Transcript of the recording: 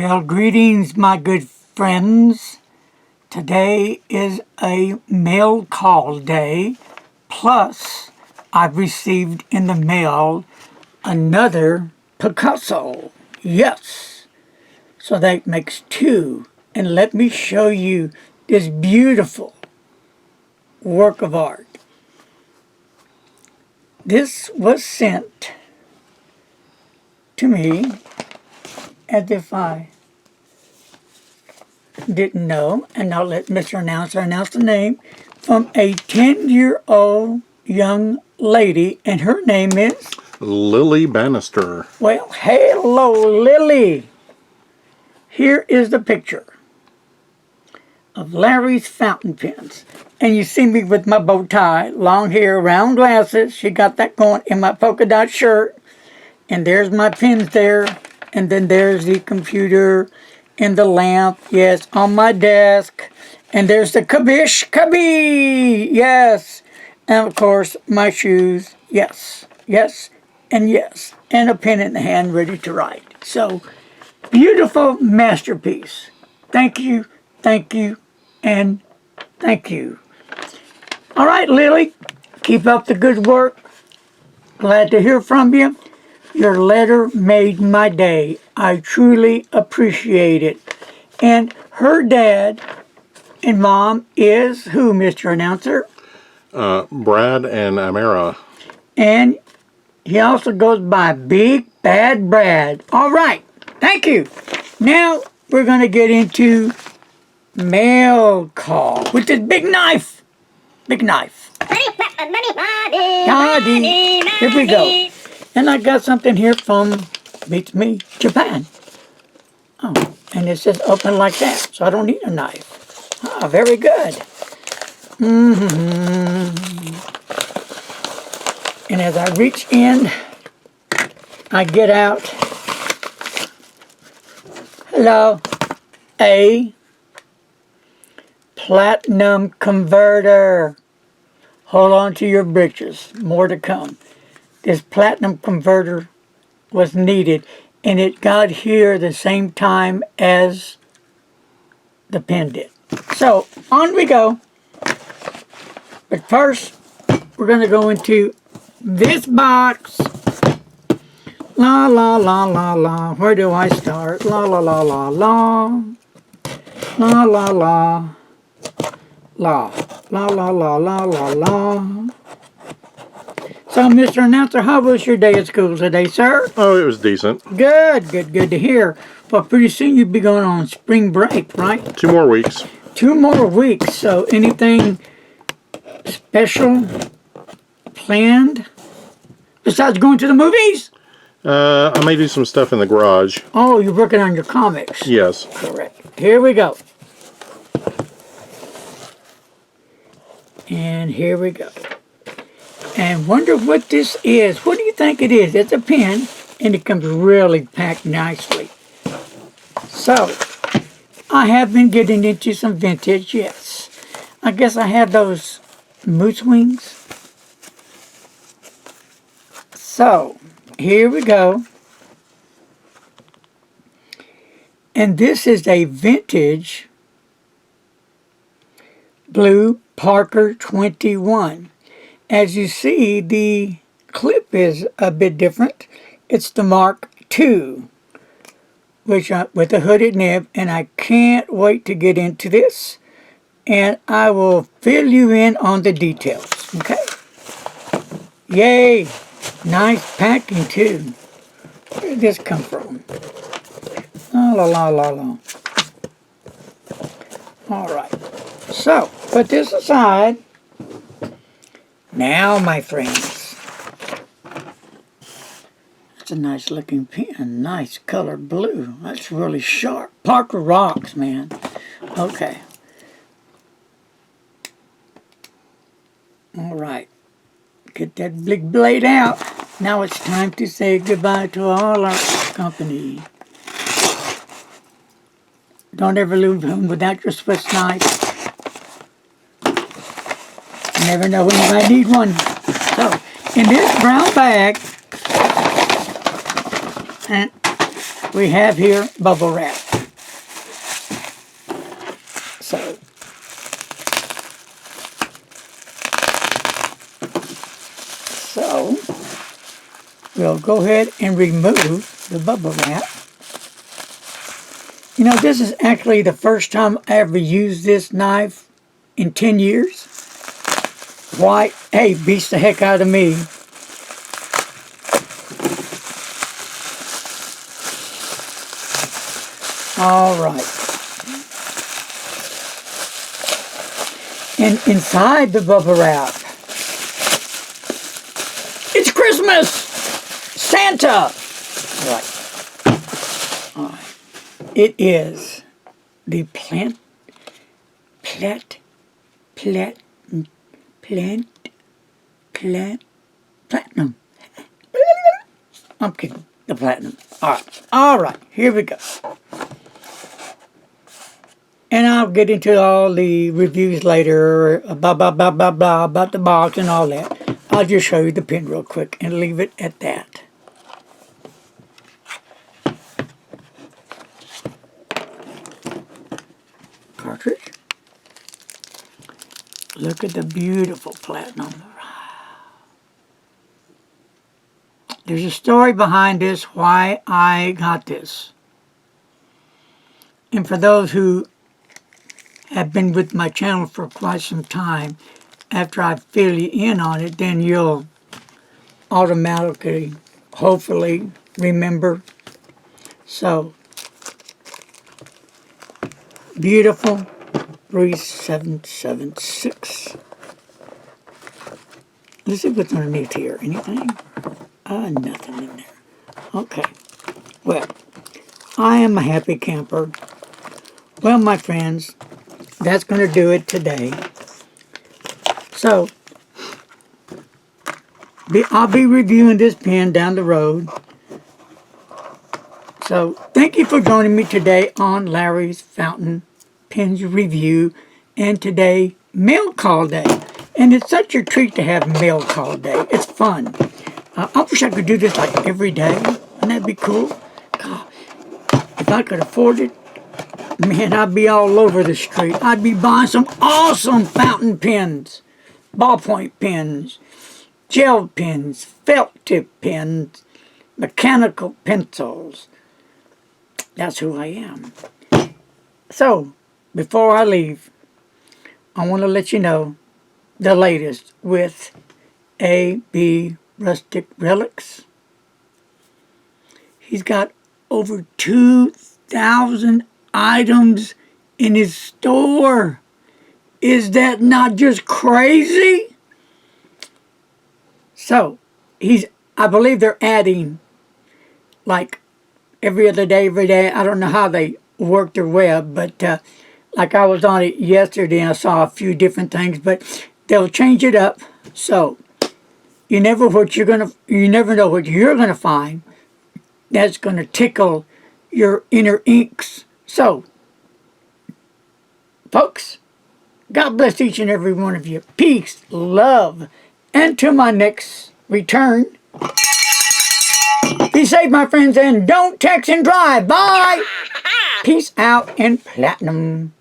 Well, greetings, my good friends. Today is a mail call day, plus I've received in the mail another Picasso. Yes, so that makes two. And let me show you this beautiful work of art. This was sent to me as if I didn't know, and I'll let Mr. Announcer announce the name, from a 10-year-old young lady, and her name is? Lily Bannister. Well, hello, Lily. Here is the picture of Larry's fountain pens. And you see me with my bow tie, long hair, round glasses. She got that going in my polka dot shirt. And there's my pens there. And then there's the computer and the lamp, yes, on my desk. And there's the kabish, yes. And of course, my shoes, yes, yes, and yes. And a pen in the hand ready to write. So, beautiful masterpiece. Thank you, and thank you. All right, Lily, keep up the good work. Glad to hear from you. Your letter made my day. I truly appreciate it. And her dad and mom is who, Mr. Announcer? Brad and Amara. And he also goes by Big Bad Brad. All right, thank you. Now we're going to get into mail call with this big knife. Big knife. Daddy. Here we go. And I got something here from, beats me, Japan. Oh, and it says open like that, so I don't need a knife. Ah, very good. And as I reach in, I get out, hello, a platinum converter. Hold on to your britches, more to come. This platinum converter was needed, and it got here the same time as the pen did. So, on we go. But first, we're going to go into this box. La, la, la, la, la. Where do I start? La, la, la, la, la. La, la, la. La. La, la, la, la, la, la. So, Mr. Announcer, how was your day at school today, sir? Oh, it was decent. Good to hear. Well, pretty soon you'll be going on spring break, right? 2 more weeks. 2 more weeks. So, anything special planned besides going to the movies? I may do some stuff in the garage. Oh, you're working on your comics. Yes. Correct. Here we go. And here we go. And wonder what this is. What do you think it is? It's a pen, and it comes really packed nicely. So, I have been getting into some vintage, yes. I guess I have those moose wings. So, here we go. And this is a vintage blue Parker 21. As you see, the clip is a bit different. It's the Mark II, which with a hooded nib, and I can't wait to get into this. And I will fill you in on the details, okay? Yay! Nice packing, too. Where did this come from? La, la, la, la, la. All right. So, put this aside. Now, my friends, that's a nice looking pen, nice colored blue. That's really sharp. Parker rocks, man. Okay. All right. Get that big blade out. Now it's time to say goodbye to all our company. Don't ever leave home without your Swiss knife. You never know when you might need one. So, in this brown bag, and we have here bubble wrap. we'll go ahead and remove the bubble wrap. You know, this is actually the first time I ever used this knife in 10 years. Why? Hey, beats the heck out of me. All right. And inside the bubble wrap, it's Christmas! Santa! Right. All right. It is the platinum. I'm kidding. The platinum. All right. Here we go. And I'll get into all the reviews later, blah, blah, blah, blah, blah, about the box and all that. I'll just show you the pin real quick and leave it at that. Cartridge. Look at the beautiful platinum. There's a story behind this, why I got this. And for those who have been with my channel for quite some time, after I fill you in on it, then you'll automatically, hopefully, remember. So, beautiful 3776. Let's see what's underneath here. Anything? Nothing in there. Okay. Well, I am a happy camper. Well, my friends, that's going to do it today. So, I'll be reviewing this pen down the road. So, thank you for joining me today on Larry's Fountain Pens Review. And today, mail call day. And it's such a treat to have mail call day. It's fun. I wish I could do this like every day. Wouldn't that be cool? God, if I could afford it, man, I'd be all over the street. I'd be buying some awesome fountain pens, ballpoint pens, gel pens, felt tip pens, mechanical pencils. That's who I am. So, before I leave, I want to let you know the latest with A.B. Rustic Relics. He's got over 2,000 items in his store. Is that not just crazy? So, I believe they're adding like every other day, every day. I don't know how they work their web, but like I was on it yesterday and I saw a few different things, but they'll change it up. So, you never know what you're gonna find that's gonna tickle your inner inks. So, folks, God bless each and every one of you. Peace, love, and to my next return, be safe, my friends, and don't text and drive. Bye. Peace out and platinum.